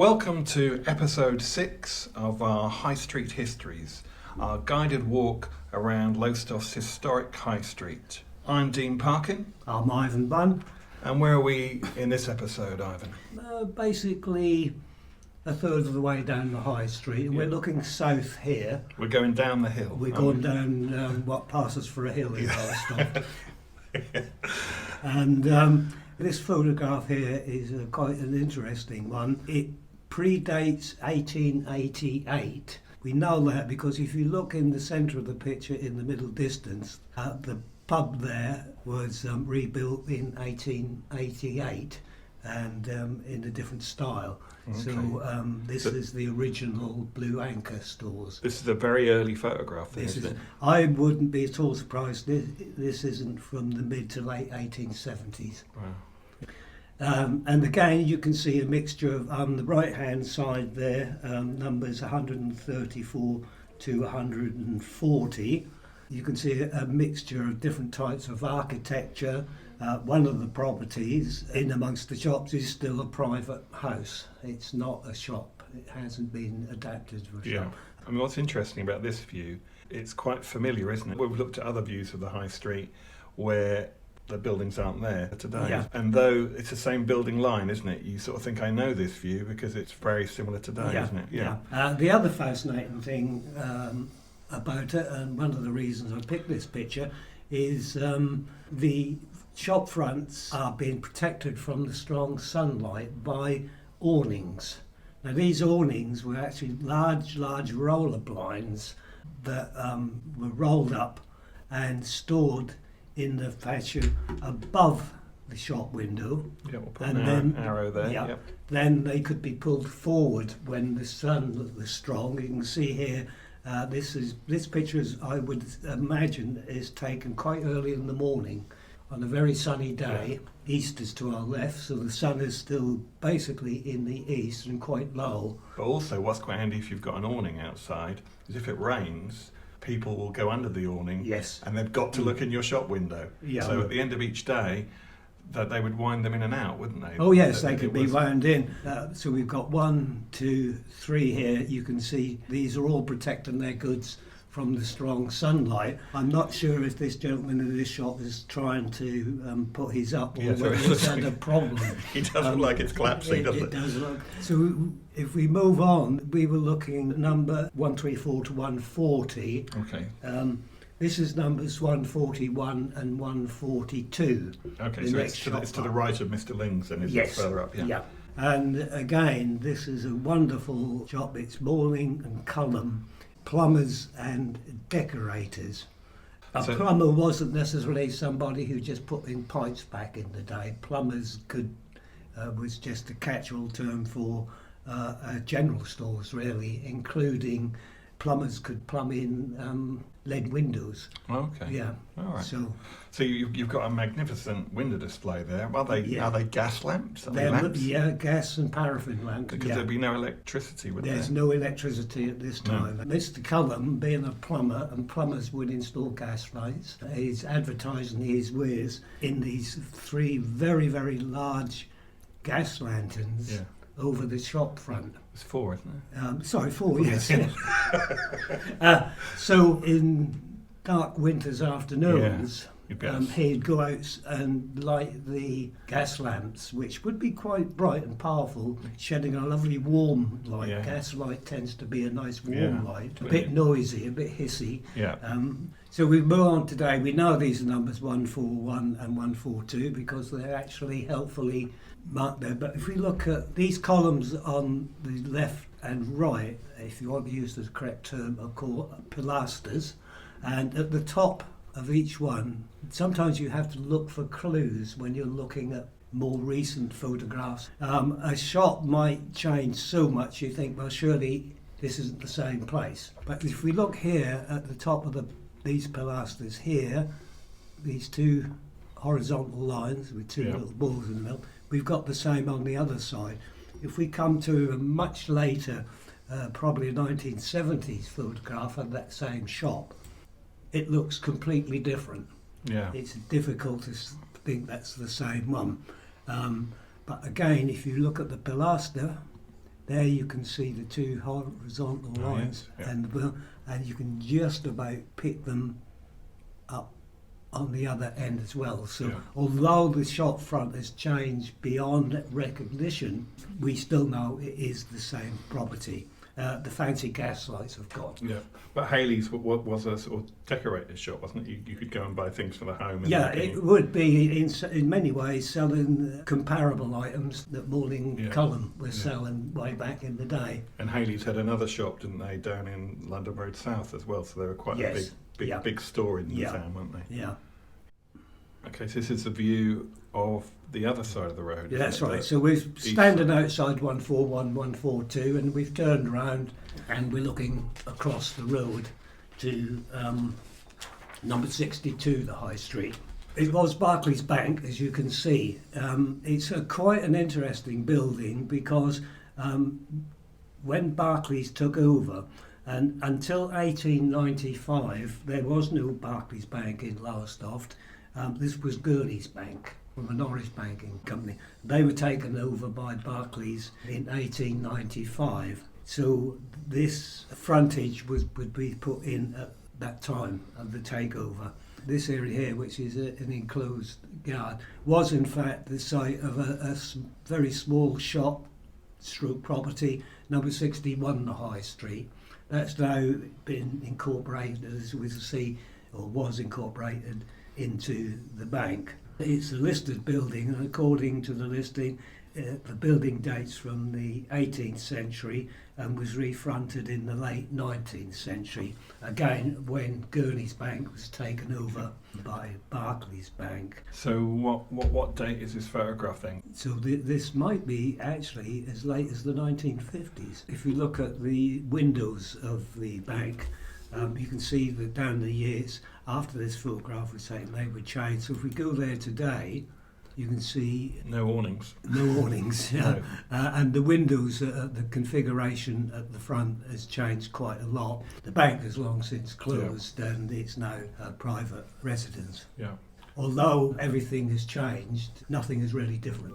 Welcome to episode 6 of our High Street Histories, our guided walk around Lowestoft's historic High Street. I'm Dean Parkin. I'm Ivan Bunn. And where are we in this episode, Ivan? Basically a third of the way down the High Street. And We're looking south here. We're going down the hill. We're going down what passes for a hill in Lowestoft. And this photograph here is quite an interesting one. It predates 1888. We know that because if you look in the centre of the picture in the middle distance, the pub there was rebuilt in 1888 and in a different style. Okay. So this is the original Blue Anchor stores. This is a very early photograph, isn't it? I wouldn't be at all surprised. This isn't from the mid to late 1870s. Wow. And again, you can see a mixture of, on the right-hand side there, numbers 134 to 140. You can see a mixture of different types of architecture. One of the properties in amongst the shops is still a private house. It's not a shop. It hasn't been adapted to a shop. I mean, what's interesting about this view, it's quite familiar, isn't it? We've looked at other views of the High Street where the buildings aren't there today. Yeah. And though it's the same building line, isn't it? You sort of think, I know this view because it's very similar today, isn't it? Yeah. The other fascinating thing about it, and one of the reasons I picked this picture, is the shop fronts are being protected from the strong sunlight by awnings. Now these awnings were actually large roller blinds that were rolled up and stored in the fascia above the shop window. Yeah, we'll put an arrow there. Yeah, yep. Then they could be pulled forward when the sun was strong. You can see here, this picture is, I would imagine, is taken quite early in the morning on a very sunny day. Yeah. East is to our left, so the sun is still basically in the east and quite low. But also, what's quite handy if you've got an awning outside is if it rains, people will go under the awning. Yes. And they've got to look in your shop window. Yeah. So at the end of each day, that they would wind them in and out, wouldn't they? Oh yes, they could be wound in. So we've got 1, 2, 3 here. You can see these are all protecting their goods from the strong sunlight. I'm not sure if this gentleman in this shop is trying to put his up or whether he's had a problem. He does look like it's collapsing, doesn't it? It does look. So if we move on, we were looking at number 134 to 140. Okay. This is numbers 141 and 142. Okay, so it's to the right of Mr. Ling's then, is it? Further up, yeah. And again, this is a wonderful shop. It's Morning and Cullum, plumbers and decorators. A plumber wasn't necessarily somebody who just put in pipes back in the day. Plumbers was just a catch-all term for general stores, really, including plumbers could plumb in lead windows. Okay. Yeah. All right. So you've got a magnificent window display there. Are they gas lamps? Are they lamps? Yeah, gas and paraffin lamps. Because there'd be no electricity, would there? There's no electricity at this time. No. Mr. Cullum, being a plumber, and plumbers would install gas lights, he's advertising his wares in these 3 very, very large gas lanterns. Yeah. Over the shop front. It's 4, isn't it? Sorry, 4, yes. So in dark winter's afternoons, he'd go out and light the gas lamps, which would be quite bright and powerful, shedding a lovely warm light. Yeah. Gas light tends to be a nice warm light, a bit noisy, a bit hissy. Yeah. So we move on today. We know these are numbers 141 and 142 because they're actually helpfully marked there. But if we look at these columns on the left and right, if you want to use the correct term, are called pilasters. And at the top of each one, sometimes you have to look for clues when you're looking at more recent photographs. A shot might change so much you think, well, surely this isn't the same place. But if we look here at the top of these pilasters here, these 2 horizontal lines with 2 little balls in the middle, we've got the same on the other side. If we come to a much later, probably a 1970s photograph of that same shop, it looks completely different. Yeah. It's difficult to think that's the same one. But again, if you look at the pilaster, There you can see the two horizontal lines, yes, yeah. and you can just about pick them up on the other end as well. So Yeah. although the shop front has changed beyond recognition, we still know it is the same property. The fancy gas lights have gone. Yeah, but Haley's was a sort of decorator's shop, wasn't it? You could go and buy things for the home. Yeah, it would be in many ways selling comparable items that Morning Cullen was selling way back in the day. And Haley's had another shop, didn't they, down in London Road South as well? So they were quite a big store in the town, weren't they? Yeah. Okay, so this is the view of the other side of the road. Yeah, that's right. So we're standing outside 141, 142, and we've turned around and we're looking across the road to number 62, the High Street. It was Barclays Bank, as you can see. It's quite an interesting building because when Barclays took over, and until 1895, there was no Barclays Bank in Lowestoft. This was Gurney's Bank, from a Norwich banking company. They were taken over by Barclays in 1895. So this frontage would be put in at that time of the takeover. This area here, which is an enclosed yard, was in fact the site of a very small shop, stroke property, number 61, the High Street. That's now been incorporated, as we see, or was incorporated into the bank. It's a listed building, and according to the listing, the building dates from the 18th century and was refronted in the late 19th century, again when Gurney's Bank was taken over by Barclays Bank. So what date is this photograph then? So this might be actually as late as the 1950s. If you look at the windows of the bank, you can see that down the years after this photograph was taken, they were changed. So if we go there today, you can see no awnings. No awnings, yeah. No. And the windows, the configuration at the front has changed quite a lot. The bank has long since closed, and it's now a private residence. Yeah. Although everything has changed, nothing is really different.